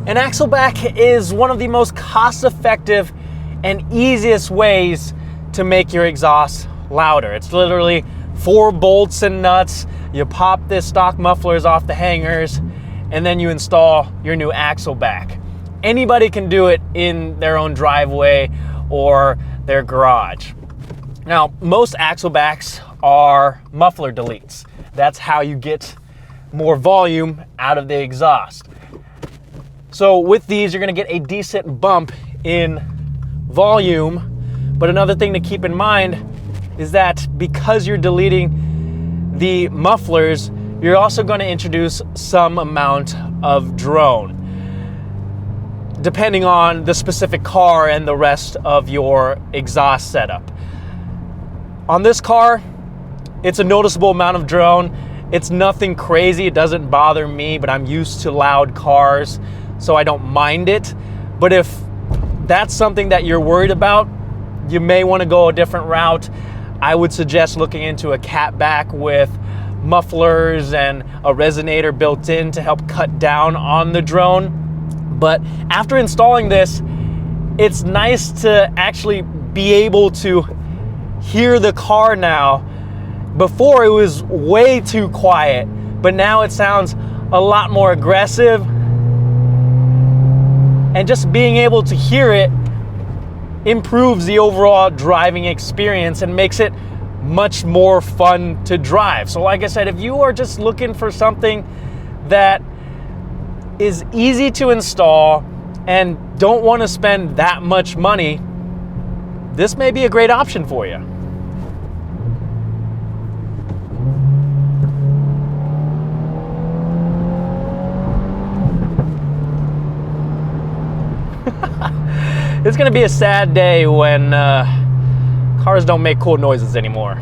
An axle-back is one of the most cost-effective and easiest ways to make your exhaust louder. It's literally 4 bolts and nuts. You pop this stock mufflers off the hangers, and then you install your new axle-back. Anybody can do it in their own driveway or their garage. Now, most axle-backs are muffler deletes. That's how you get more volume out of the exhaust. So with these, you're gonna get a decent bump in volume. But another thing to keep in mind is that because you're deleting the mufflers, you're also gonna introduce some amount of drone, depending on the specific car and the rest of your exhaust setup. On this car, it's a noticeable amount of drone. It's nothing crazy, it doesn't bother me, but I'm used to loud cars, so I don't mind it. But if that's something that you're worried about, you may want to go a different route. I would suggest looking into a catback with mufflers and a resonator built in to help cut down on the drone. But after installing this, it's nice to actually be able to hear the car now. Before it was way too quiet, but now it sounds a lot more aggressive. And just being able to hear it improves the overall driving experience and makes it much more fun to drive. So like I said, if you are just looking for something that is easy to install and don't want to spend that much money, this may be a great option for you. It's gonna be a sad day when cars don't make cool noises anymore.